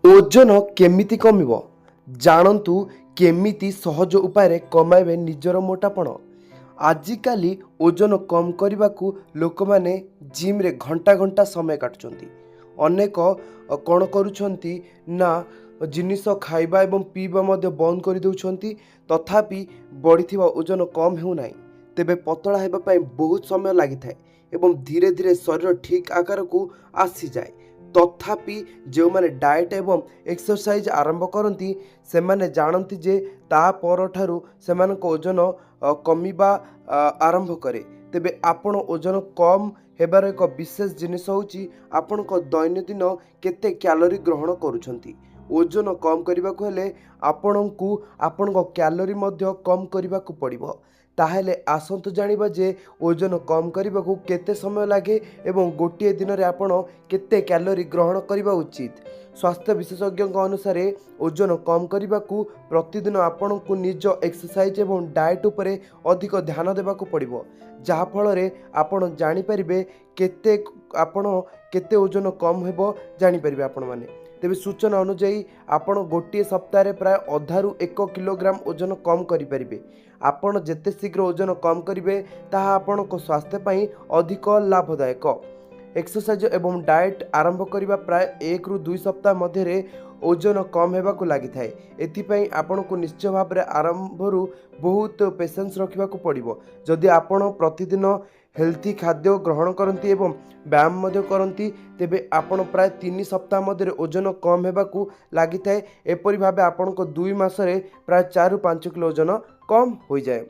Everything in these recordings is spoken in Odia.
ଓଜନ କେମିତି କମିବ ଜାଣନ୍ତୁ। କେମିତି ସହଜ ଉପାୟରେ କମାଇବେ ନିଜର ମୋଟାପଣ। ଆଜିକାଲି ଓଜନ କମ୍ କରିବାକୁ ଲୋକମାନେ ଜିମ୍ରେ ଘଣ୍ଟା ଘଣ୍ଟା ସମୟ କାଟୁଛନ୍ତି। ଅନେକ କ'ଣ କରୁଛନ୍ତି ନା ଜିନିଷ ଖାଇବା ଏବଂ ପିଇବା ମଧ୍ୟ ବନ୍ଦ କରିଦେଉଛନ୍ତି, ତଥାପି ବଢ଼ିଥିବା ଓଜନ କମ୍ ହେଉନାହିଁ। ତେବେ ପତଳା ହେବା ପାଇଁ ବହୁତ ସମୟ ଲାଗିଥାଏ ଏବଂ ଧୀରେ ଧୀରେ ଶରୀର ଠିକ୍ ଆକାରକୁ ଆସିଯାଏ। ତଥାପି ଯେଉଁମାନେ ଡାଏଟ୍ ଏବଂ ଏକ୍ସରସାଇଜ୍ ଆରମ୍ଭ କରନ୍ତି ସେମାନେ ଜାଣନ୍ତି ଯେ ତା ପରଠାରୁ ସେମାନଙ୍କ ଓଜନ କମିବା ଆରମ୍ଭ କରେ। ତେବେ ଆପଣ ଓଜନ କମ୍ ହେବାର ଏକ ବିଶେଷ ଜିନିଷ ହେଉଛି ଆପଣଙ୍କ ଦୈନନ୍ଦିନ କେତେ କ୍ୟାଲୋରି ଗ୍ରହଣ କରୁଛନ୍ତି। ଓଜନ କମ୍ କରିବାକୁ ହେଲେ ଆପଣଙ୍କୁ ଆପଣଙ୍କ କ୍ୟାଲୋରି ମଧ୍ୟ କମ୍ କରିବାକୁ ପଡ଼ିବ। ତାହେଲେ ଆସନ୍ତୁ ଜାଣିବା ଯେ ଓଜନ କମ୍ କରିବାକୁ କେତେ ସମୟ ଲାଗେ ଏବଂ ଗୋଟିଏ ଦିନରେ ଆପଣ କେତେ କ୍ୟାଲୋରି ଗ୍ରହଣ କରିବା ଉଚିତ। ସ୍ୱାସ୍ଥ୍ୟ ବିଶେଷଜ୍ଞଙ୍କ ଅନୁସାରେ ଓଜନ କମ୍ କରିବାକୁ ପ୍ରତିଦିନ ଆପଣଙ୍କୁ ନିଜ ଏକ୍ସରସାଇଜ୍ ଏବଂ ଡାଏଟ୍ ଉପରେ ଅଧିକ ଧ୍ୟାନ ଦେବାକୁ ପଡ଼ିବ, ଯାହାଫଳରେ ଆପଣ ଜାଣିପାରିବେ କେତେ ଓଜନ କମ୍ ହେବ ଜାଣିପାରିବେ ଆପଣମାନେ। ତେବେ ସୂଚନା ଅନୁଯାୟୀ ଆପଣ ଗୋଟିଏ ସପ୍ତାହରେ ପ୍ରାୟ ଅଧାରୁ 1 କିଲୋଗ୍ରାମ ଓଜନ କମ୍ କରିପାରିବେ। ଆପଣ ଯେତେ ଶୀଘ୍ର ଓଜନ କମ୍ କରିବେ ତାହା ଆପଣଙ୍କ ସ୍ୱାସ୍ଥ୍ୟ ପାଇଁ ଅଧିକ ଲାଭଦାୟକ। ଏକ୍ସରସାଇଜ୍ ଏବଂ ଡାଏଟ୍ ଆରମ୍ଭ କରିବା ପ୍ରାୟ 1 ରୁ 2 ସପ୍ତାହ ମଧ୍ୟରେ ଓଜନ କମ୍ ହେବାକୁ ଲାଗିଥାଏ। ଏଥିପାଇଁ ଆପଣଙ୍କୁ ନିଶ୍ଚୟ ଭାବରେ ଆରମ୍ଭରୁ ବହୁତ ପେସେନ୍ସ ରଖିବାକୁ ପଡ଼ିବ। ଯଦି ଆପଣ ପ୍ରତିଦିନ ହେଲ୍ଥି ଖାଦ୍ୟ ଗ୍ରହଣ କରନ୍ତି ଏବଂ ବ୍ୟାୟାମ ମଧ୍ୟ କରନ୍ତି, ତେବେ ଆପଣ ପ୍ରାୟ 3 ସପ୍ତାହ ମଧ୍ୟରେ ଓଜନ କମ୍ ହେବାକୁ ଲାଗିଥାଏ। ଏପରି ଭାବେ ଆପଣଙ୍କ 2 ମାସରେ ପ୍ରାୟ 4 ରୁ 5 କିଲୋ ଓଜନ କମ୍ ହୋଇଯାଏ।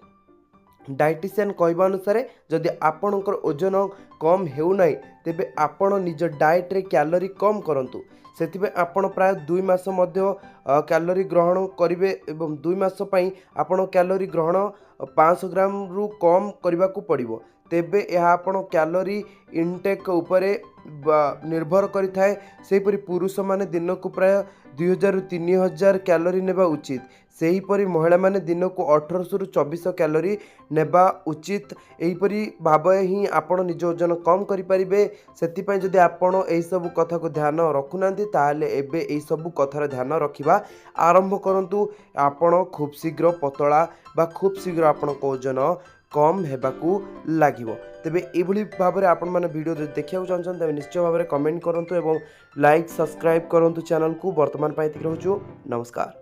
ଡାଏଟିସିଆନ୍ କହିବା ଅନୁସାରେ ଯଦି ଆପଣଙ୍କର ଓଜନ କମ୍ ହେଉନାହିଁ, ତେବେ ଆପଣ ନିଜ ଡାଏଟ୍ରେ କ୍ୟାଲୋରି କମ୍ କରନ୍ତୁ। ସେଥିପାଇଁ ଆପଣ ପ୍ରାୟ 2 ମାସ ମଧ୍ୟ କ୍ୟାଲୋରି ଗ୍ରହଣ କରିବେ ଏବଂ 2 ମାସ ପାଇଁ ଆପଣ କ୍ୟାଲୋରି ଗ୍ରହଣ 500 ଗ୍ରାମରୁ କମ୍ କରିବାକୁ ପଡ଼ିବ। ତେବେ ଏହା ଆପଣ କ୍ୟାଲୋରି ଇନଟେକ୍ ଉପରେ ନିର୍ଭର କରିଥାଏ। ସେହିପରି ପୁରୁଷମାନେ ଦିନକୁ ପ୍ରାୟ 2000 ରୁ 3000 କ୍ୟାଲୋରି ନେବା ଉଚିତ। ସେହିପରି ମହିଳାମାନେ ଦିନକୁ 1800 ରୁ 2400 କ୍ୟାଲୋରି ନେବା ଉଚିତ। ଏହିପରି ଭାବରେ ହିଁ ଆପଣ ନିଜ ଓଜନ କମ୍ କରିପାରିବେ। ସେଥିପାଇଁ ଯଦି ଆପଣ ଏହିସବୁ କଥାକୁ ଧ୍ୟାନ ରଖୁନାହାନ୍ତି, ତାହେଲେ ଏବେ ଏହିସବୁ କଥାର ଧ୍ୟାନ ରଖିବା ଆରମ୍ଭ କରନ୍ତୁ। ଆପଣ ଖୁବ୍ ଶୀଘ୍ର ପତଳା ବା ଖୁବ୍ ଶୀଘ୍ର ଆପଣଙ୍କ ଓଜନ କମ୍ ହେବାକୁ ଲାଗିବ। ତେବେ ଏଭଳି ଭାବରେ ଆପଣମାନେ ଭିଡ଼ିଓ ଯଦି ଦେଖିବାକୁ ଚାହୁଁଛନ୍ତି ତେବେ ନିଶ୍ଚୟ ଭାବରେ କମେଣ୍ଟ କରନ୍ତୁ ଏବଂ ଲାଇକ୍ ସବସ୍କ୍ରାଇବ୍ କରନ୍ତୁ ଚ୍ୟାନେଲକୁ। ବର୍ତ୍ତମାନ ପାଇଁ ଏତିକି ରହୁଛୁ। ନମସ୍କାର।